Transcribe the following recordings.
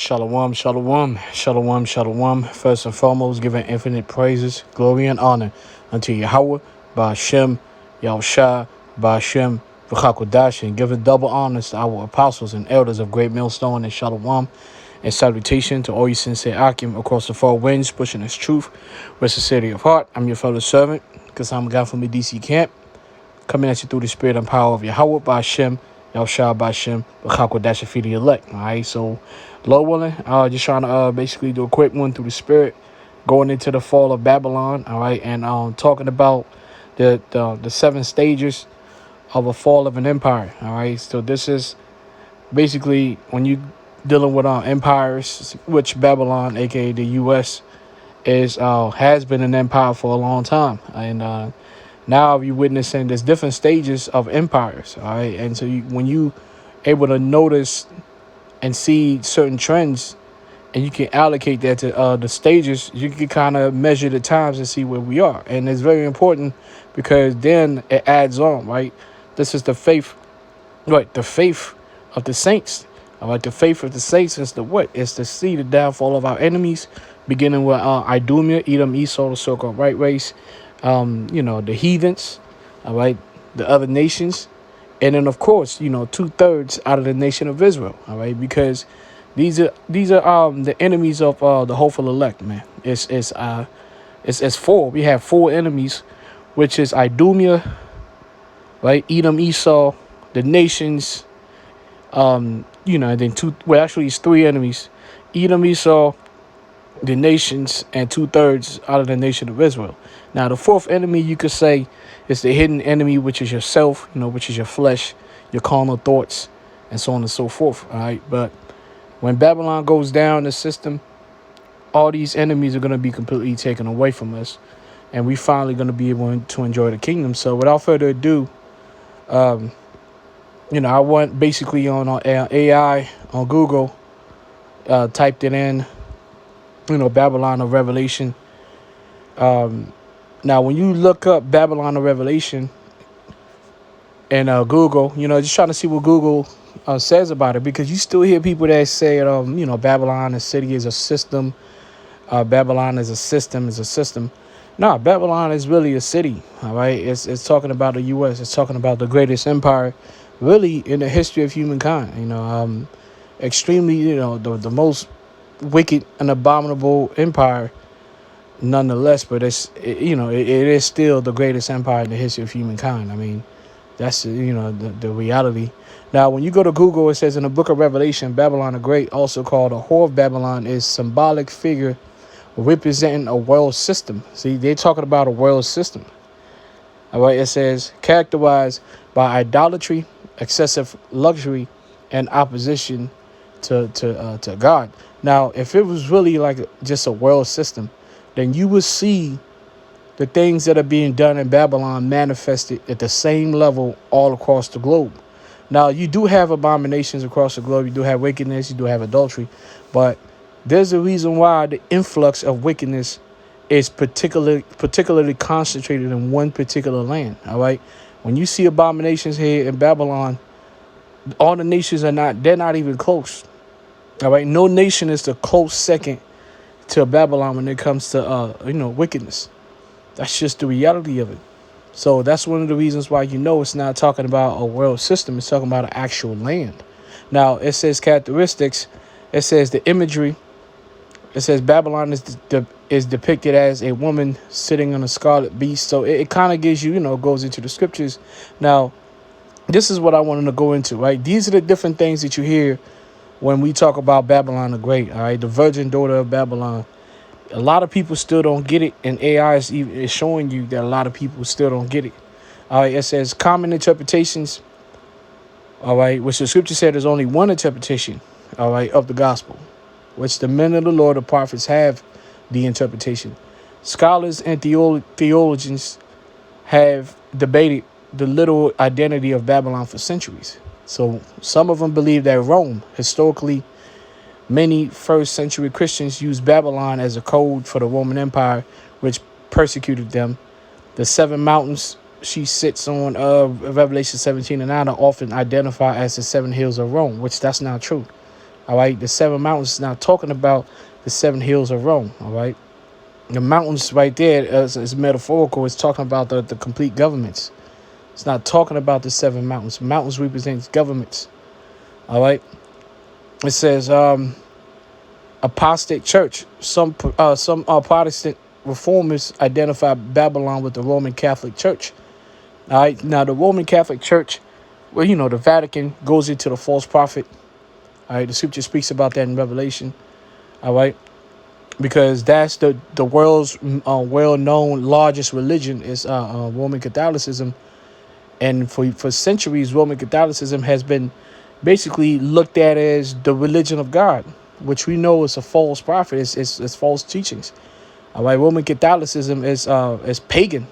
Shalom, shalom, shalom, shalom. First and foremost, giving infinite praises, glory, and honor unto Yahweh, Ba'ashem, Yahushua, Ba'ashem, V'chakodash, and giving double honors to our apostles and elders of Great Millstone and Shalom, and salutation to all you sincere Akim across the four winds, pushing His truth with sincerity of heart. I'm your fellow servant, because I'm a guy from the DC camp, coming at you through the spirit and power of Yahweh, Ba'ashem, Yahushua, Ba'ashem, V'chakodash, and feed the elect. All right, so Lord willing, just trying to basically do a quick one through the spirit, going into the fall of Babylon. All right, and talking about the seven stages of a fall of an empire. All right, so this is basically when you dealing with empires, which Babylon, aka the U.S., is has been an empire for a long time, and now you're witnessing there's different stages of empires. All right, and so when you able to notice and see certain trends, and you can allocate that to the stages, you can kind of measure the times and see where we are. And it's very important because then it adds on, right? This is the faith, right? The faith of the saints. All right, the faith of the saints is the what? It's to see the downfall of our enemies, beginning with Idumea, Edom, Esau, the so-called right race, the heathens, all right, the other nations. And then, of course, 2/3 out of the nation of Israel. All right, because these are the enemies of the hopeful elect. Man, it's four. We have four enemies, which is Idumea, right? Edom, Esau, the nations. And then it's three enemies: Edom, Esau, the nations, and 2/3 out of the nation of Israel. Now, the fourth enemy, you could say, is the hidden enemy, which is yourself, which is your flesh, your carnal thoughts, and so on and so forth. All right. But when Babylon goes down, the system, all these enemies are going to be completely taken away from us. And we finally going to be able to enjoy the kingdom. So without further ado, I went basically on AI on Google, typed it in, Babylon of Revelation. Now, when you look up Babylon of Revelation and Google, just trying to see what Google says about it, because you still hear people that say, Babylon, the city is a system. Babylon is a system. No, Babylon is really a city. All right. It's talking about the U.S. It's talking about the greatest empire, really, in the history of humankind. Extremely, the most wicked and abominable empire. Nonetheless, but it is still the greatest empire in the history of humankind. I mean, that's the reality. Now, when you go to Google, it says in the book of Revelation, Babylon the Great, also called a whore of Babylon, is symbolic figure representing a world system. See, they're talking about a world system. All right, it says characterized by idolatry, excessive luxury, and opposition to God. Now, if it was really like just a world system, then you will see the things that are being done in Babylon manifested at the same level all across the globe. Now, you do have abominations across the globe. You do have wickedness. You do have adultery. But there's a reason why the influx of wickedness is particularly concentrated in one particular land. All right. When you see abominations here in Babylon, all the nations they're not even close. All right. No nation is the close second to Babylon when it comes to wickedness. That's just the reality of it. So that's one of the reasons why it's not talking about a world system. It's talking about an actual land. Now, it says characteristics. It says the imagery. It says Babylon is depicted as a woman sitting on a scarlet beast. So it kind of gives you, goes into the scriptures. Now, this is what I wanted to go into, right? These are the different things that you hear when we talk about Babylon the Great, all right, the virgin daughter of Babylon. A lot of people still don't get it, and AI is showing you that a lot of people still don't get it. All right, it says common interpretations, all right, which the scripture said there's only one interpretation, all right, of the gospel, which the men of the Lord, the prophets, have the interpretation. Scholars and theologians have debated the literal identity of Babylon for centuries. So some of them believe that Rome, historically, many first century Christians used Babylon as a code for the Roman Empire, which persecuted them. The seven mountains she sits on, Revelation 17 and 9, are often identified as the seven hills of Rome, which that's not true. All right, the seven mountains is not talking about the seven hills of Rome. All right, the mountains right there is metaphorical. It's talking about the complete governments. It's not talking about the seven mountains. Mountains represents governments. All right, it says apostate church. Some Protestant reformers identify Babylon with the Roman Catholic Church. All right, now the Roman Catholic Church, well, the Vatican goes into the false prophet. All right, the scripture speaks about that in Revelation. All right, because that's the world's well-known largest religion is Roman Catholicism, and for centuries, Roman Catholicism has been basically looked at as the religion of God, which we know is a false prophet. It's false teachings. All right, Roman Catholicism is pagan.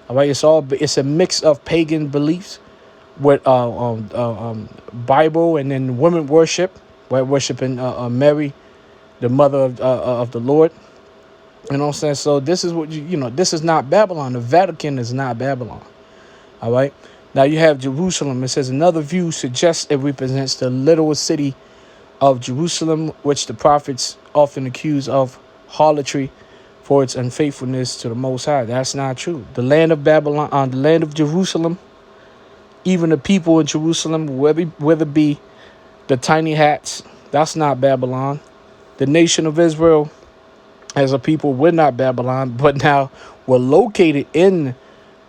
All right, it's a mix of pagan beliefs with Bible, and then women worship, right? Worshiping Mary, the mother of the Lord. You know what I'm saying? So this is what this is not Babylon. The Vatican is not Babylon. All right. Now you have Jerusalem. It says another view suggests it represents the literal city of Jerusalem, which the prophets often accuse of harlotry for its unfaithfulness to the Most High. That's not true. The land of Babylon, the land of Jerusalem, even the people in Jerusalem, whether it be the tiny hats, that's not Babylon. The nation of Israel as a people, we're not Babylon, but now we're located in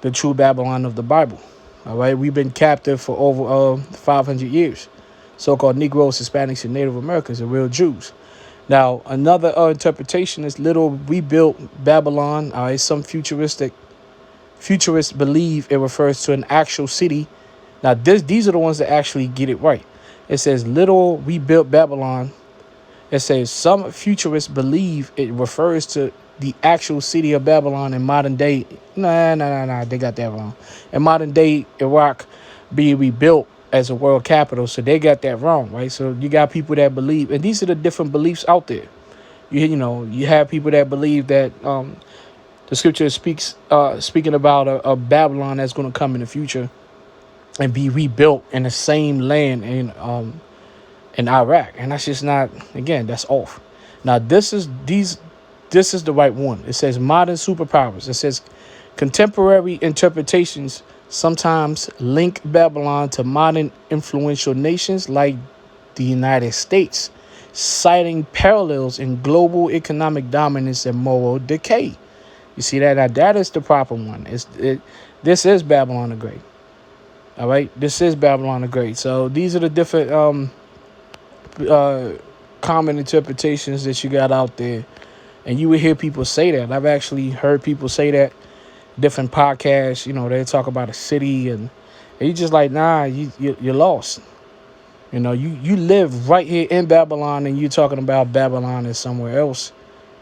the true Babylon of the Bible. All right, we've been captive for over 500 years. So-called Negroes, Hispanics, and Native Americans are real Jews. Now, another interpretation is little rebuilt Babylon. All right, some futurists believe it refers to an actual city. Now, these are the ones that actually get it right. It says little rebuilt Babylon. It says some futurists believe it refers to the actual city of Babylon in modern day. Nah. They got that wrong. In modern day Iraq being rebuilt as a world capital. So they got that wrong, right? So you got people that believe, and these are the different beliefs out there. You have people that believe that the scripture speaking about a Babylon that's going to come in the future and be rebuilt in the same land in Iraq, and that's just not. Again, that's off. Now this is the right one. It says modern superpowers. It says contemporary interpretations sometimes link Babylon to modern influential nations like the United States, citing parallels in global economic dominance and moral decay. You see that? Now that is the proper one. This is Babylon the Great. All right, this is Babylon the Great. So these are the different common interpretations that you got out there, and you would hear people say that. I've actually heard people say that. Different podcasts, they talk about a city, and you just like, nah, you're lost. You live right here in Babylon, and you're talking about Babylon is somewhere else.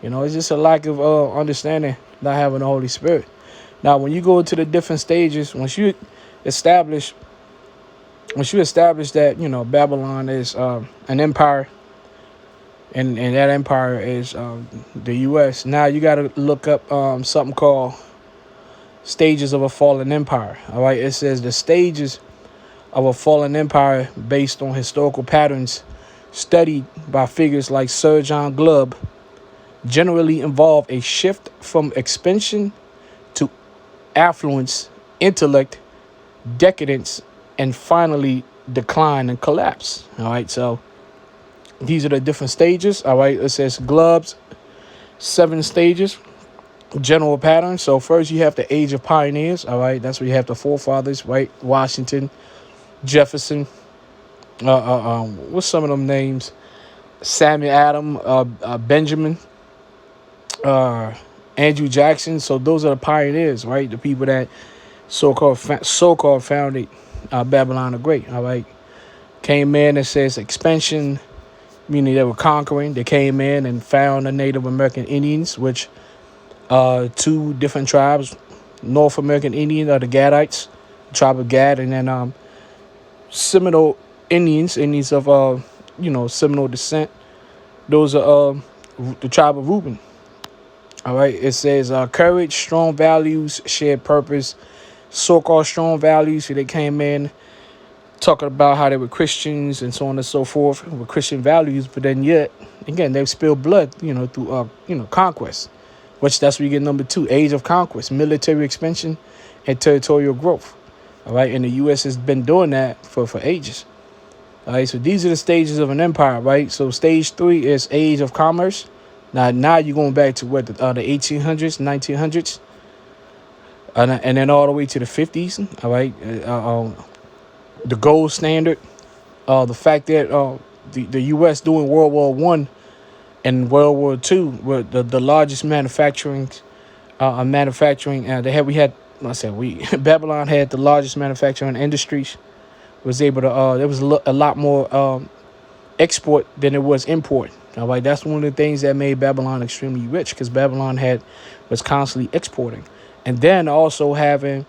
It's just a lack of understanding, not having the Holy Spirit. Now, when you go into the different stages, once you establish that Babylon is an empire, and that empire is the U.S. Now you got to look up something called stages of a fallen empire. All right, it says the stages of a fallen empire based on historical patterns studied by figures like Sir John Glubb generally involve a shift from expansion to affluence, intellect, decadence, and finally decline and collapse. All right, so these are the different stages. All right, it says Glubb's 7 stages, general patterns. So first you have the age of pioneers. All right, that's where you have the forefathers, right? Washington, Jefferson, what's some of them names? Samuel Adams, Benjamin, Andrew Jackson. So those are the pioneers, right? The people that so-called founded Babylon the Great. All right, came in and says expansion, meaning they were conquering. They came in and found the Native American Indians, which 2 different tribes. North American Indians are the Gadites, the tribe of Gad, and then Seminole Indians of Seminole descent. Those are the tribe of Reuben. All right, it says courage, strong values, shared purpose, so-called strong values. So they came in talking about how they were Christians and so on and so forth, with Christian values, but then yet again they spilled blood, through conquest, which that's where you get number two, age of conquest, military expansion, and territorial growth. All right, and the U.S. has been doing that for ages. All right, so these are the stages of an empire, right? So stage 3 is age of commerce. Now you're going back to what the 1800s, 1900s, and then all the way to the 50s. All right, the gold standard. The fact that the U.S. during World War One and World War Two were the largest manufacturing. We had. I said we Babylon had the largest manufacturing industries. Was able to. There was a lot more export than it was import. All right, that's one of the things that made Babylon extremely rich, because Babylon was constantly exporting, and then also having,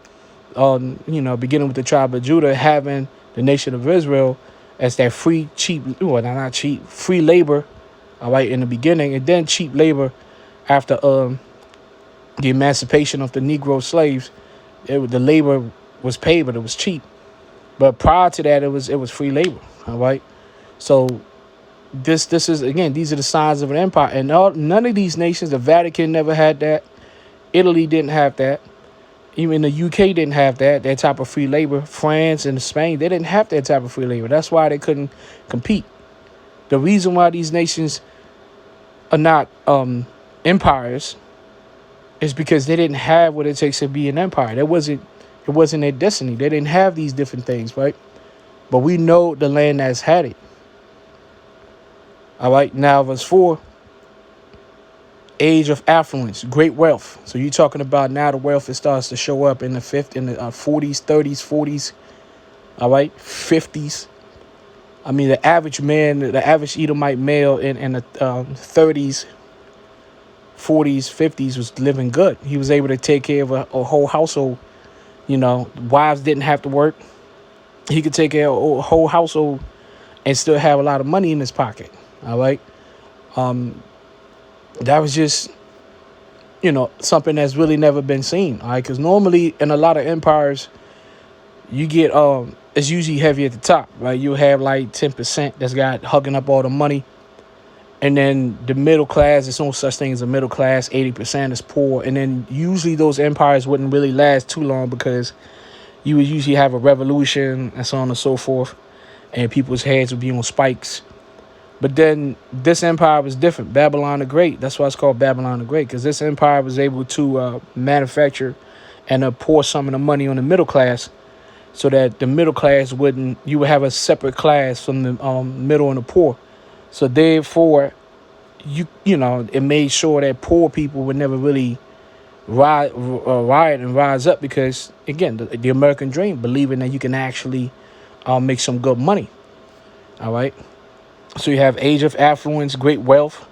beginning with the tribe of Judah, having the nation of Israel as that free, cheap, well, not cheap, free labor, all right, in the beginning, and then cheap labor after the emancipation of the Negro slaves. The labor was paid, but it was cheap. But prior to that, it was free labor, all right. So this is, again, these are the signs of an empire, and none of these nations, the Vatican never had that, Italy didn't have that. Even the UK didn't have that type of free labor. France and Spain, they didn't have that type of free labor. That's why they couldn't compete. The reason why these nations are not empires is because they didn't have what it takes to be an empire. It wasn't their destiny. They didn't have these different things, right? But we know the land that's had it. All right, now verse 4. Age of affluence, great wealth. So you're talking about now the wealth, it starts to show up in the 40s, 30s, 40s, all right, 50s. I mean, the average man, the average Edomite male in the 30s, 40s, 50s was living good. He was able to take care of a whole household. Wives didn't have to work. He could take care of a whole household and still have a lot of money in his pocket, all right. That was just, something that's really never been seen, all right? Because normally in a lot of empires, you get, it's usually heavy at the top, right? You'll have like 10% that's got hugging up all the money. And then the middle class, there's no such thing as a middle class, 80% is poor. And then usually those empires wouldn't really last too long, because you would usually have a revolution and so on and so forth. And people's heads would be on spikes. But then this empire was different. Babylon the Great. That's why it's called Babylon the Great, because this empire was able to manufacture and pour some of the money on the middle class, so that the middle class you would have a separate class from the middle and the poor. So therefore, it made sure that poor people would never really riot and rise up, because, again, the American dream, believing that you can actually make some good money. All right. So you have age of affluence, great wealth,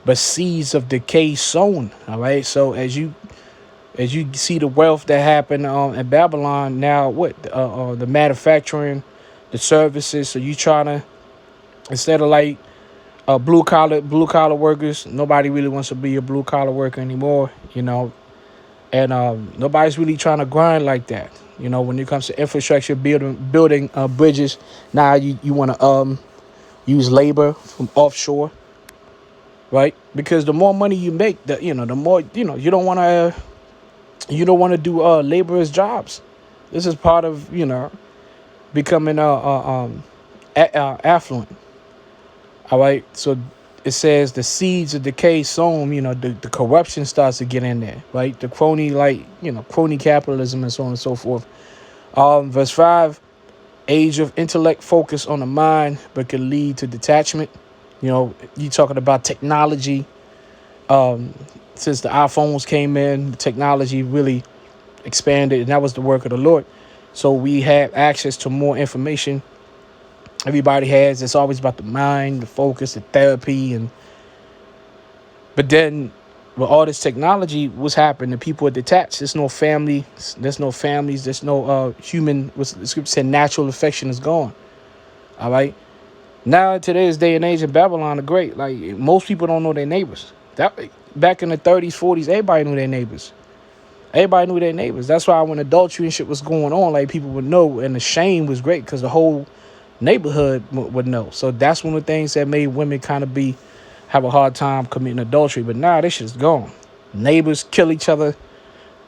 but seeds of decay sown. All right. So as you see the wealth that happened in Babylon, now the manufacturing, the services. So you trying to, instead of like blue collar workers, nobody really wants to be a blue collar worker anymore. And nobody's really trying to grind like that. When it comes to infrastructure, building bridges, now you want to use labor from offshore, right? Because the more money you make, the more, you don't want to do laborers' jobs. This is part of, becoming affluent. All right. So it says the seeds of decay sown, the corruption starts to get in there, right? The crony capitalism and so on and so forth. Verse 5. Age of intellect, focus on the mind, but can lead to detachment. You talking about technology. Since the iPhones came in, the technology really expanded, and that was the work of the Lord. So we have access to more information. Everybody has. It's always about the mind, the focus, the therapy, but then with all this technology, what's happened? The people are detached. There's no family. There's no families. There's no human. What the scripture said, natural affection is gone. All right. Now, in today's day and age in Babylon the Great, like, most people don't know their neighbors. That back in the 30s, 40s, everybody knew their neighbors. Everybody knew their neighbors. That's why when adultery and shit was going on, like people would know, and the shame was great because the whole neighborhood would know. So that's one of the things that made women kind of have a hard time committing adultery. But now this shit's gone. Neighbors kill each other.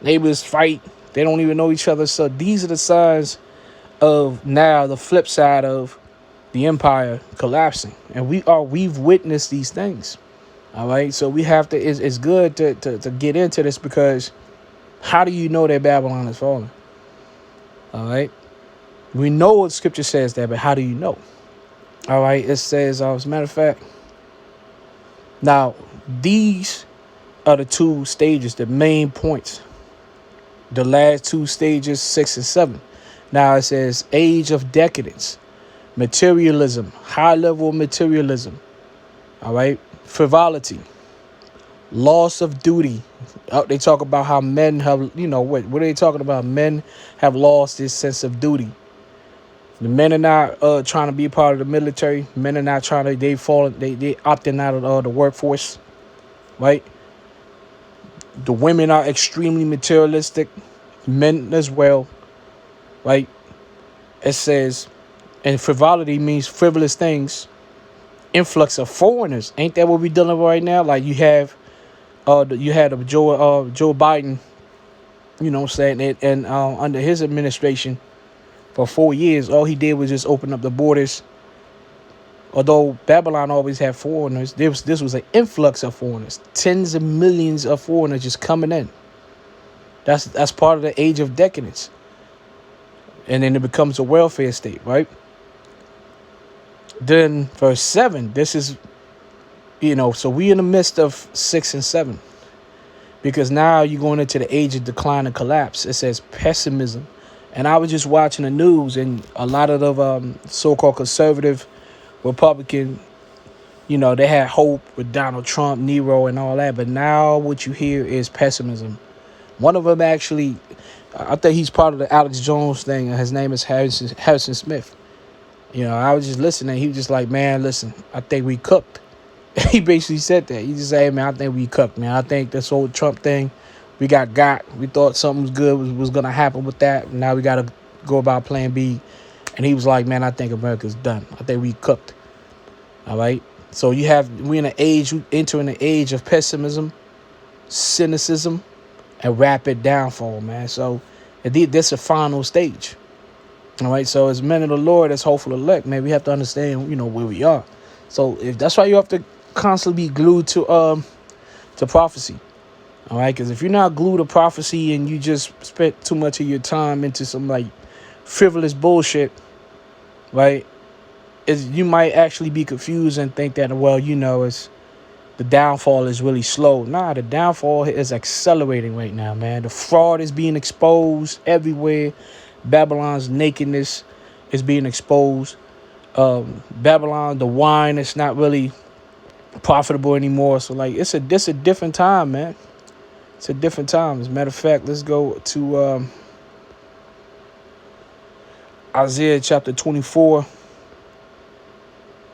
Neighbors fight. They don't even know each other. So these are the signs of now the flip side of the empire collapsing, and we've witnessed these things. All right, so we have to. It's good to get into this, because how do you know that Babylon is falling? All right, we know what Scripture says that, but how do you know? All right, it says, as a matter of fact, now these are the two stages, the main points, the last two stages, 6 and 7. Now it says age of decadence, materialism, high level materialism. All right, frivolity, loss of duty. They talk about how men have, what are they talking about? Men have lost this sense of duty. The men are not trying to be a part of the military. Men are not trying to. They opting out of the workforce, right? The women are extremely materialistic, men as well, right? It says, and frivolity means frivolous things. Influx of foreigners. Ain't that what we dealing with right now? Like you had Joe Biden, you know what I'm saying, and under his administration for 4 years, all he did was just open up the borders. Although Babylon always had foreigners, this was an influx of foreigners, tens of millions of foreigners just coming in. That's part of the age of decadence, and then it becomes a welfare state, right? Then verse 7, this is, so we in the midst of 6 and 7, because now you're going into the age of decline and collapse. It says pessimism. And I was just watching the news, and a lot of the so-called conservative Republican, they had hope with Donald Trump, Nero, and all that. But now what you hear is pessimism. One of them actually, I think he's part of the Alex Jones thing, and his name is Harrison Smith. I was just listening. He was just like, man, listen, I think we cooked. He basically said that. He just said, hey, man, I think we cooked, man. I think this whole Trump thing, we got. We thought something was good was going to happen with that. Now we got to go about plan B. And he was like, man, I think America's done. I think we cooked. All right. So we entering an age of pessimism, cynicism, and rapid downfall, man. So this is a final stage. All right. So as men of the Lord, as hopeful elect, man, we have to understand, where we are. So if that's why you have to constantly be glued to prophecy. All right. Because if you're not glued to prophecy and you just spent too much of your time into some like frivolous bullshit, right? You might actually be confused and think that, well, it's the downfall is really slow. Nah, the downfall is accelerating right now, man. The fraud is being exposed everywhere. Babylon's nakedness is being exposed. Babylon, the wine, is not really profitable anymore. So like it's a different time, man. It's a different time. As a matter of fact, let's go to Isaiah chapter 24.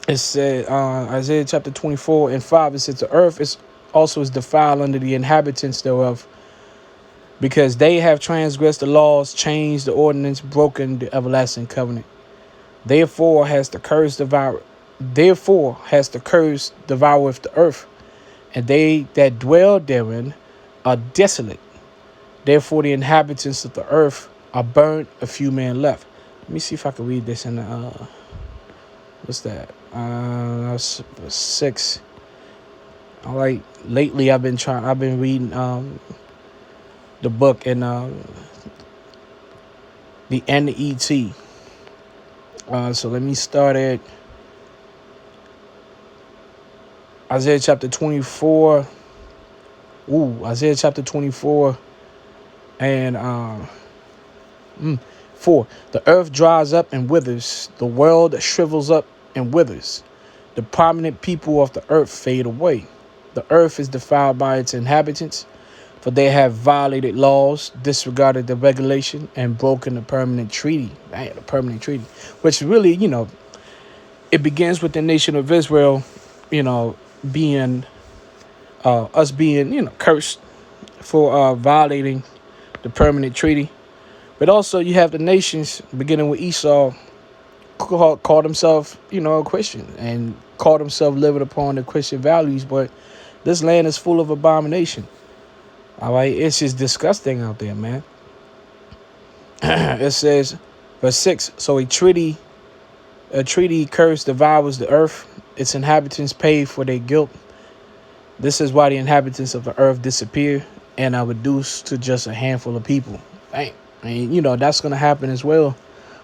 It said, Isaiah chapter 24 and 5, it says, the earth is defiled under the inhabitants thereof, because they have transgressed the laws, changed the ordinance, broken the everlasting covenant. Therefore has the curse devoureth the earth, and they that dwell therein are desolate. Therefore the inhabitants of the earth are burnt, a few men left. Let me see if I can read this in the, what's that? 6. All right. Lately, I've been reading the book in the NET. So let me start at Isaiah chapter 24. Isaiah chapter 24 and 4. The earth dries up and withers. The world shrivels up and withers. The prominent people of the earth fade away. The earth is defiled by its inhabitants, for they have violated laws, disregarded the regulation, and broken the permanent treaty. Man, the permanent treaty, which really, it begins with the nation of Israel, being, us being, cursed for violating the permanent treaty. But also you have the nations, beginning with Esau, called himself, a Christian, and called himself living upon the Christian values. But this land is full of abomination. All right, it's just disgusting out there, man. It says, verse 6, so a treaty curse devours the earth, its inhabitants pay for their guilt. This is why the inhabitants of the earth disappear and are reduced to just a handful of people. Bang. And that's going to happen as well.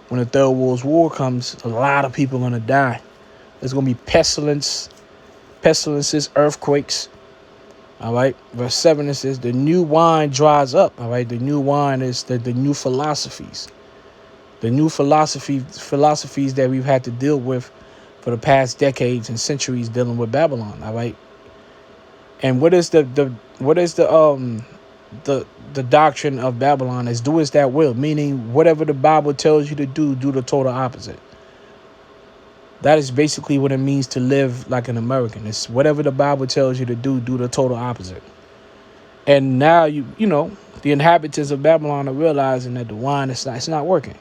When the Third World War comes, a lot of people are going to die. There's going to be pestilences, earthquakes. All right. Verse 7, it says, the new wine dries up. All right. The new wine is the new philosophies. The new philosophies that we've had to deal with for the past decades and centuries dealing with Babylon. All right. And what is the doctrine of Babylon is do as that will, meaning whatever the Bible tells you to do the total opposite. That is basically what it means to live like an American. It's whatever the Bible tells you to do the total opposite. And now the inhabitants of Babylon are realizing that the wine it's not working.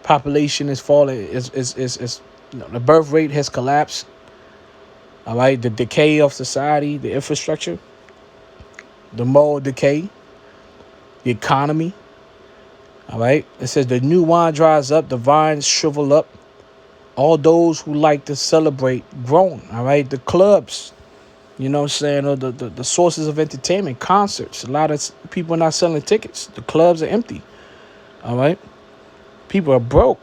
Population is falling. The birth rate has collapsed. All right, the decay of society, the infrastructure, the moral decay, the economy. All right, it says the new wine dries up, the vines shrivel up. All those who like to celebrate groan. All right, the clubs, or the sources of entertainment, concerts. A lot of people are not selling tickets. The clubs are empty. All right, people are broke.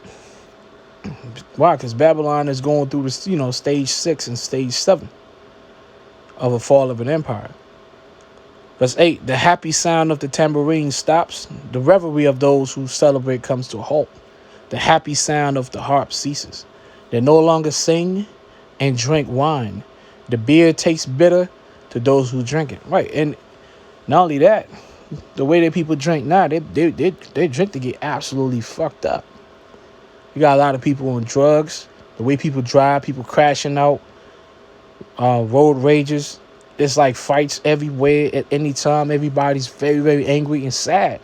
Why? Because Babylon is going through this, stage 6 and stage 7 of a fall of an empire. Verse 8, the happy sound of the tambourine stops. The revelry of those who celebrate comes to a halt. The happy sound of the harp ceases. They no longer sing and drink wine. The beer tastes bitter to those who drink it. Right. And not only that, the way that people drink now, they drink to get absolutely fucked up. You got a lot of people on drugs. The way people drive, people crashing out, road rages. It's like fights everywhere at any time. Everybody's very, very angry and sad.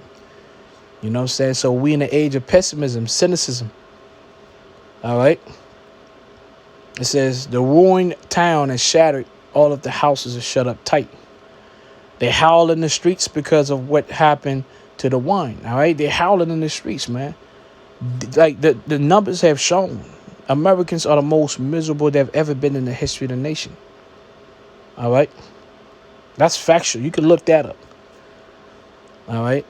You know what I'm saying? So we in the age of pessimism, cynicism. All right. It says the ruined town is shattered. All of the houses are shut up tight. They howl in the streets because of what happened to the wine. All right. They're howling in the streets, man. Like the numbers have shown, Americans are the most miserable they've ever been in the history of the nation. All right. That's factual. You can look that up. All right.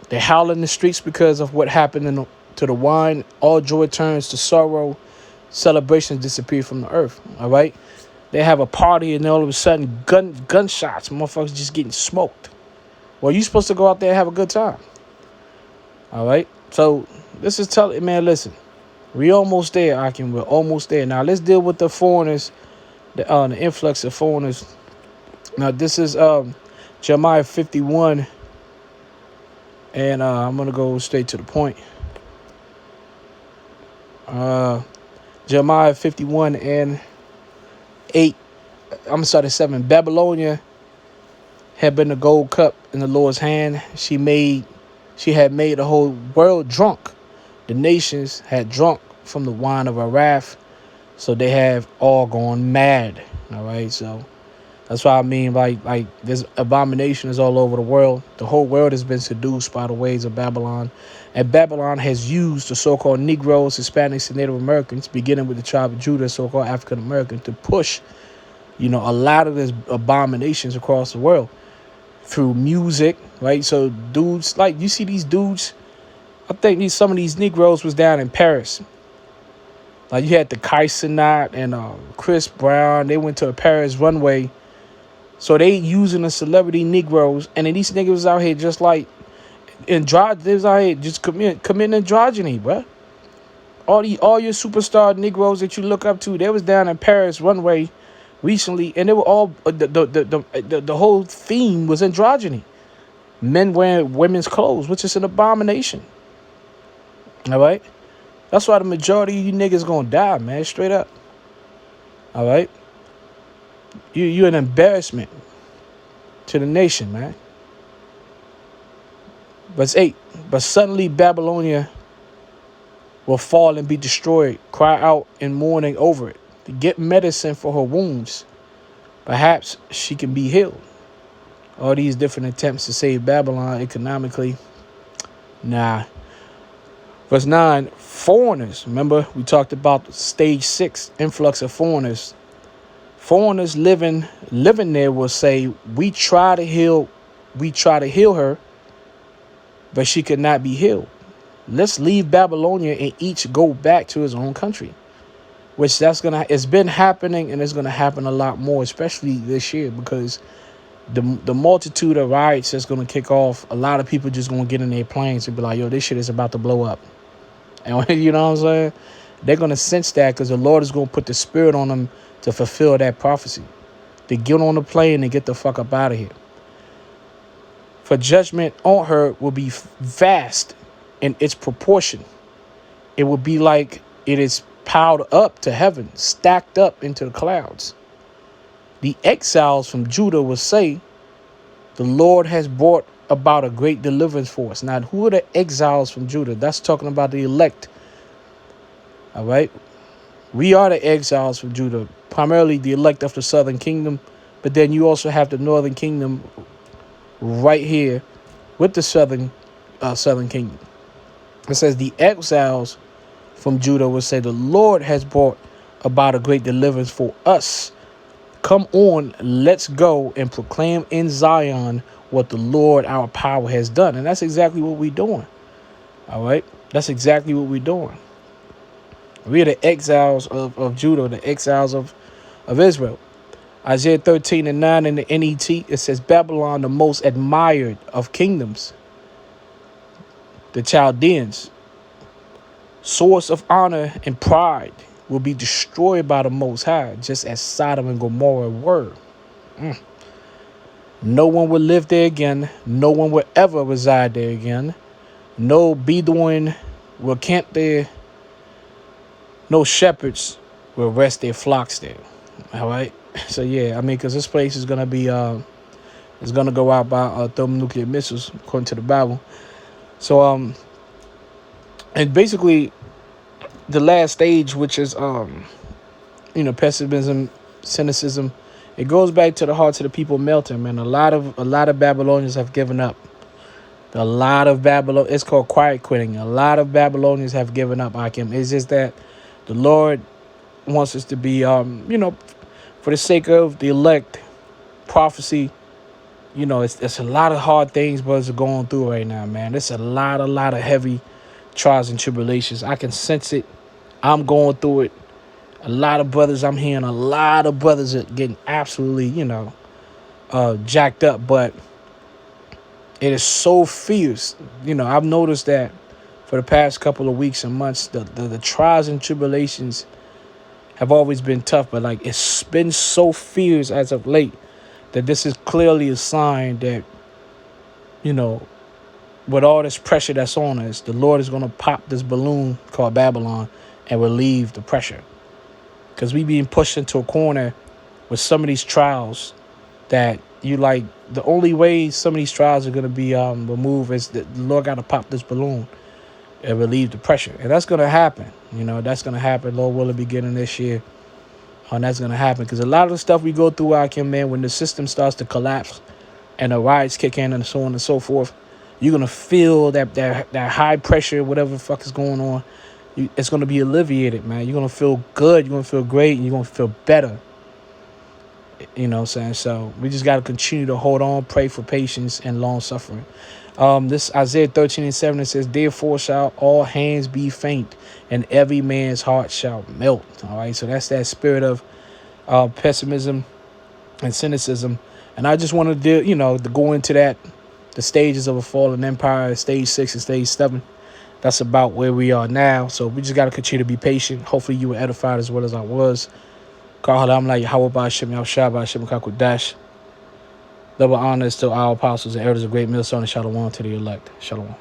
They howl in the streets because of what happened to the wine. All joy turns to sorrow. Celebrations disappear from the earth. All right. They have a party and all of a sudden gunshots. Motherfuckers just getting smoked. Well, you're supposed to go out there and have a good time. All right. So this is telling, man, listen, we almost there, Akim. We're almost there. Now let's deal with the foreigners, the influx of foreigners. Now this is Jeremiah 51, and I'm gonna go straight to the point. Jeremiah 51 and 8. I'm sorry, 7. Babylonia had been the gold cup in the Lord's hand. She had made the whole world drunk. The nations had drunk from the wine of her wrath, so they have all gone mad. All right, so that's why I mean, like there's abominations all over the world. The whole world has been seduced by the ways of Babylon, and Babylon has used the so-called Negroes, Hispanics, and Native Americans, beginning with the tribe of Judah, so-called African American, to push, a lot of these abominations across the world through music, right? So dudes, like you see these dudes, I think some of these Negroes was down in Paris. Like you had the Kai Cenat and Chris Brown. They went to a Paris runway. So they using the celebrity Negroes, and then these niggas was out here just like they was out here just committing androgyny, bro. All your superstar Negroes that you look up to, they was down in Paris runway recently, and they were all the whole theme was androgyny. Men wearing women's clothes, which is an abomination. All right, that's why the majority of you niggas gonna die, man. Straight up. All right, you're an embarrassment to the nation, man. Verse 8. But suddenly Babylonia will fall and be destroyed. Cry out in mourning over it. To get medicine for her wounds. Perhaps she can be healed. All these different attempts to save Babylon economically. Nah. Verse 9. Foreigners. Remember, we talked about stage 6, influx of foreigners. Foreigners living there will say, we try to heal her, but she could not be healed. Let's leave Babylonia and each go back to his own country. Which it's been happening, and it's gonna happen a lot more, especially this year, because the multitude of riots that's gonna kick off, a lot of people just gonna get in their planes and be like, yo, this shit is about to blow up. And you know what I'm saying? They're gonna sense that because the Lord is gonna put the spirit on them to fulfill that prophecy. To get on the plane and get the fuck up out of here. For judgment on her will be vast in its proportion. It will be like it is piled up to heaven, stacked up into the clouds. The exiles from Judah will say, the Lord has brought about a great deliverance for us. Now, who are the exiles from Judah? That's talking about the elect. All right. We are the exiles from Judah, primarily the elect of the southern kingdom. But then you also have the northern kingdom right here with the southern kingdom. It says the exiles from Judah will say, the Lord has brought about a great deliverance for us. Come on, let's go and proclaim in Zion what the Lord, our power, has done. And that's exactly what we're doing. All right. That's exactly what we're doing. We are the exiles of Judah, the exiles of Israel. Isaiah 13:9 in the NET, it says, Babylon, the most admired of kingdoms. The Chaldeans, source of honor and pride, will be destroyed by the Most High, just as Sodom and Gomorrah were. No one will live there again. No one will ever reside there again. No Bedouin will camp there. No shepherds will rest their flocks there. All right. So, yeah, I mean, because this place is going to be, it's going to go out by thermonuclear missiles, according to the Bible. So, and basically the last stage, which is, pessimism, cynicism, it goes back to the hearts of the people melting, man. A lot of Babylonians have given up. It's called quiet quitting. A lot of Babylonians have given up, Akim. It's just that the Lord wants us to be, for the sake of the elect, prophecy, it's a lot of hard things brothers are going through right now, man. It's a lot of heavy trials and tribulations. I can sense it. I'm going through it. A lot of brothers, I'm hearing a lot of brothers are getting absolutely, jacked up. But it is so fierce. I've noticed that for the past couple of weeks and months, the trials and tribulations have always been tough. But, it's been so fierce as of late that this is clearly a sign that, with all this pressure that's on us, the Lord is going to pop this balloon called Babylon and relieve the pressure. Because we being pushed into a corner with some of these trials that the only way some of these trials are going to be removed is that the Lord got to pop this balloon and relieve the pressure. And that's going to happen. That's going to happen, Lord willing, beginning this year. And that's going to happen because a lot of the stuff we go through out here, man, when the system starts to collapse and the riots kick in and so on and so forth, you're going to feel that high pressure, whatever the fuck is going on. It's going to be alleviated, man. You're going to feel good. You're going to feel great. And you're going to feel better. You know what I'm saying? So we just got to continue to hold on, pray for patience and long suffering. This Isaiah 13:7, it says, therefore shall all hands be faint and every man's heart shall melt. All right. So that's that spirit of pessimism and cynicism. And I just wanted to go into that, the stages of a fallen empire, stage 6 and stage 7. That's about where we are now. So we just got to continue to be patient. Hopefully you were edified as well as I was. Double honors to our apostles and elders of great millstone and shalom to the elect. Shalom.